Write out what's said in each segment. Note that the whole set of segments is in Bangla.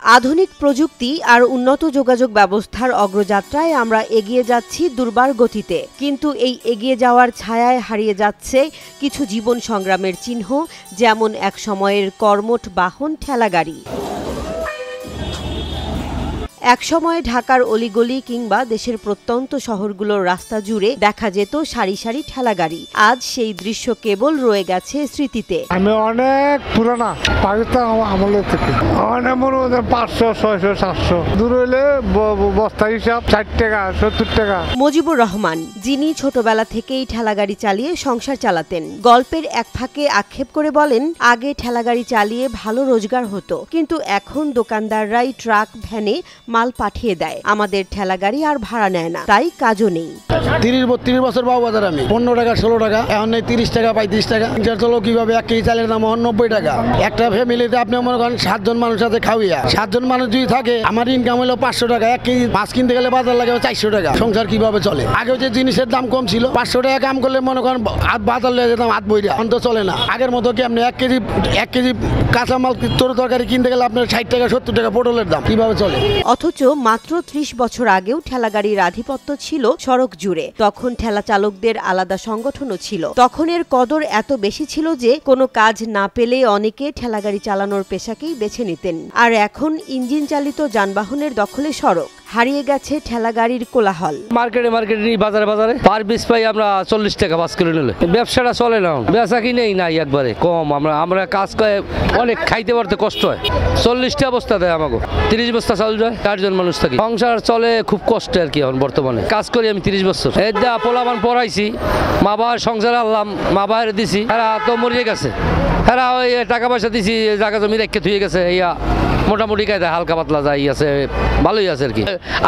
আধুনিক প্রযুক্তি আর উন্নত যোগাযোগ ব্যবস্থার অগ্রযাত্রায় আমরা এগিয়ে যাচ্ছি দুর্বার গতিতে, কিন্তু এই এগিয়ে যাওয়ার ছায়ায় হারিয়ে যাচ্ছে কিছু জীবন সংগ্রামের চিহ্ন, যেমন এক সময়ের কর্মঠ বাহন ঠেলাগাড়ি। একসময়ে ঢাকার অলিগলি কিংবা দেশের প্রত্যন্ত শহরগুলোর রাস্তা জুড়ে দেখা যেত সারি সারি ঠেলাগাড়ি। আজ সেই দৃশ্য কেবল রয়ে গেছে স্মৃতিতে। আমি অনেক পুরানা পাকিস্তান আমলের থেকে অনেক 500, 600, 700 দূর হইলে বস্তা হিসাব 60 টাকা 70 টাকা। মুজিবুর রহমান, যিনি ছোটবেলা থেকেই ঠেলাগাড়ি চালিয়ে সংসার চালাতেন, গল্পের এক ফাঁকে আক্ষেপ করে বলেন, আগে ঠেলাগাড়ি চালিয়ে ভালো রোজগার হতো, কিন্তু এখন দোকানদাররাই ট্রাক ভ্যানে মাল পাঠিয়ে দেয়। আমাদের ঠেলাগাড়ি আর ভাড়া নেয় না, তাই কাজও নেই। 30-32 বছর বাজার আমি 15 টাকা 16 টাকা, এখন নেই 30 টাকা 35 টাকা। চলো কিভাবে 1 কেজি চালের দাম 90 টাকা। একটা ফ্যামিলিতে আপনি মনে করেন 7 জন মানুষ আছে খাওয়াইয়া, 7 জন মানুষ যদি থাকে আমার ইনকাম হলো 500 টাকা। 1 কেজি মাছ কিনতে গেলে বাজার লাগে 400 টাকা। সংসার কিভাবে চলে? আগে যে জিনিসের দাম কম ছিল, 500 টাকা কাম করলে মনে করেন বাজার লেগে যেতাম 8 বইটা, এখন তো চলে না। আগের মতো কি আপনি 1 কেজি কাঁচামাল তরকারি কিনতে গেলে আপনার 60 টাকা 70 টাকা পটলের দাম, কিভাবে চলে? অথচ মাত্র 30 বছর আগেও ঠেলাগাড়ির আধিপত্য ছিল সড়ক জুড়ে। তখন ঠেলা চালকদের আলাদা সংগঠনও ছিল। তখন এর কদর এত বেশি ছিল যে কোনো কাজ না পেলে অনেকে ঠেলাগাড়ি চালানোর পেশাকেই বেছে নিতেন। আর এখন ইঞ্জিন চালিত যানবাহনের দখলে সড়ক, হারিয়ে গেছে ঠেলাগাড়ির কোলাহল। মার্কেটে বাজারে পার পিস পাই আমরা 40 টাকা 5 কিলো নিলে। ব্যবসাটা চলে না, বেচা কি নাই একবারে কম। আমরা কাজ করে অনেক খাইতে পারতে কষ্ট হয়। 40টা বস্তা দেয় আমাকে, 30 বস্তা চাল যায়, 4 জন মানুষ থাকি। সংসার চলে খুব কষ্টে আর কি। এখন বর্তমানে কাজ করি আমি 30 বছর। এই দা পোলাপান পড়াইছি, মা বাবার সংসার আনলাম, মা বাবার দিছি, এরা তো মরিয়ে গেছে। এরা ওই টাকা পয়সা দিছি, জায়গা জমি রেখে থুয়ে গেছে। ইয়া মোটামুটি কায়দা হালকা পাতলা যাই আছে, ভালোই আছে আর কি।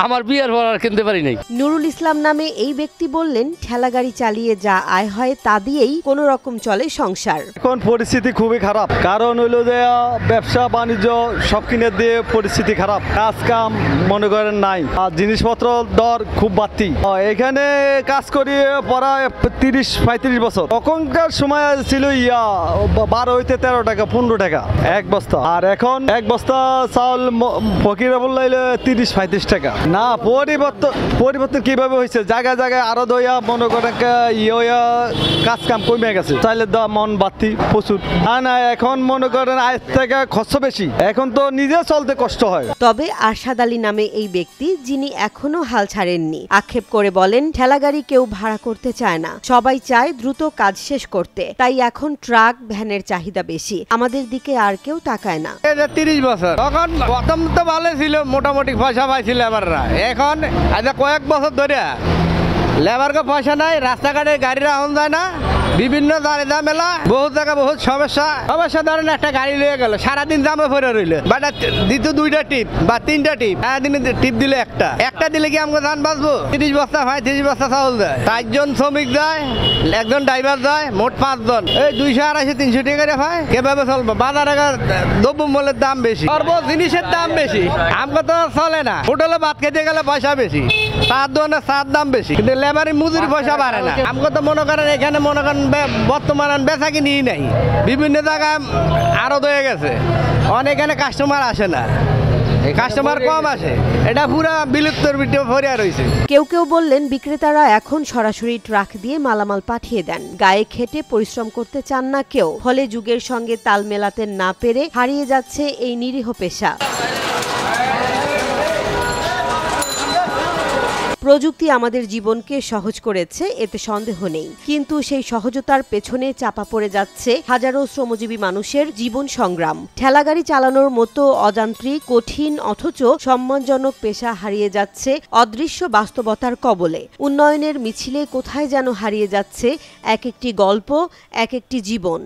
আমার বিয়ের পর আর কিনতে পারি নাই। নুরুল ইসলাম নামে এই ব্যক্তি বললেন, ঠেলাগাড়ি চালিয়ে যা আয় হয় তা দিয়েই কোনো রকম চলে সংসার। এখন পরিস্থিতি খুবই খারাপ, কারণ হইলো যে ব্যবসা বাণিজ্য সব কিনে দিয়ে পরিস্থিতি খারাপ। কাজ কাম মনে করেন নাই, আর জিনিসপত্র দর খুব বাড়তি। এখানে কাজ করি প্রায় 30-35 বছর। তখনকার সময় ছিল 12 হইতে 13 টাকা 15 টাকা এক বস্তা, আর এখন এক বস্তা চাউল ফকিরা বললে 30-35 টাকা। না, পরিবর্তন কিভাবে হয়েছে? জায়গায় জায়গায় আরো দইয়া মনে করেন কাজ কাম কমে গেছে, চাইলে মন বাড়তি প্রচুর। না এখন মনে করেন আজ থেকে খরচ বেশি, এখন তো নিজে চলতে কষ্ট হয়। তবে আরশাদ আলী নামে এই ব্যক্তি, যিনি এখনো হাল ছাড়েননি, আক্ষেপ করে বলেন, ঠেলাগাড়ি কেউ ভাড়া করতে চায় না, সবাই চায় দ্রুত কাজ শেষ করতে। তাই এখন ট্রাক ভ্যানের চাহিদা বেশি, আমাদের দিকে আর কেউ তাকায় না। 30 বছর তখন প্রথম তো ভালো ছিল, মোটামুটি পয়সা পাইছিল লেবাররা। এখন কয়েক বছর ধরে লেবারকে পয়সা নাই, রাস্তাঘাটে গাড়িরা এখন যায় না, বিভিন্ন ঝামেলা, বহুত জায়গা বহুত সমস্যা। ধরেন একটা গাড়ি লিয়ে গেল, সারাদিন জামে পড়ে রইল, বাট দিত 2টা টিপ বা 3টা টিপ, সারাদিনে টিপ দিলে একটা দিলে কি আমাকে ধান বাঁচবো? 30 বস্তা হয়, 30 বস্তা চাউল দেয়, 4 জন শ্রমিক যায়, 1 জন ড্রাইভার যায়, মোট 5 জন। এই 200-250-300 টাকা হয়, কিভাবে চলবো? বাজারে দ্রব্যমূল্যের দাম বেশি, সর্ব জিনিসের দাম বেশি, আমাকে তো চলে না। হোটেলে ভাত খেতে গেলে পয়সা বেশি, তার দোকানে চার দাম বেশি, কিন্তু লেবারের মজুরি পয়সা বাড়ে না। আমাকে তো মনে করেন এখানে মনে করেন বর্তমানে বেচা কিনি নাই, বিভিন্ন জায়গায় আরো হয়ে গেছে, অনেকখানে কাস্টমার আসে না, কাস্টমার কম আসে, এটা পুরো বিলুপ্তর ভিতরে ভরিয়া রয়েছে। কেউ বললেন, বিক্রেতারা এখন সরাসরি ট্রাক দিয়ে মালামাল পাঠিয়ে দেন, গায়ে খেটে পরিশ্রম করতে চান না কেউ। ফলে যুগের সঙ্গে তাল মেলাতে না পেরে হারিয়ে যাচ্ছে এই নিরীহ পেশা। প্রযুক্তি আমাদের জীবনকে সহজ করেছে, এতে সন্দেহ নেই, কিন্তু সেই সহজতার পেছনে চাপা পড়ে যাচ্ছে হাজারো শ্রমজীবী মানুষের জীবন সংগ্রাম। ঠেলাগাড়ি চালানোর মতো অযান্ত্রিক, কঠিন অথচ সম্মানজনক পেশা হারিয়ে যাচ্ছে অদৃশ্য বাস্তবতার কবলে। উন্নয়নের মিছিলে কোথায় যেন হারিয়ে যাচ্ছে এক একটি গল্প, এক একটি জীবন।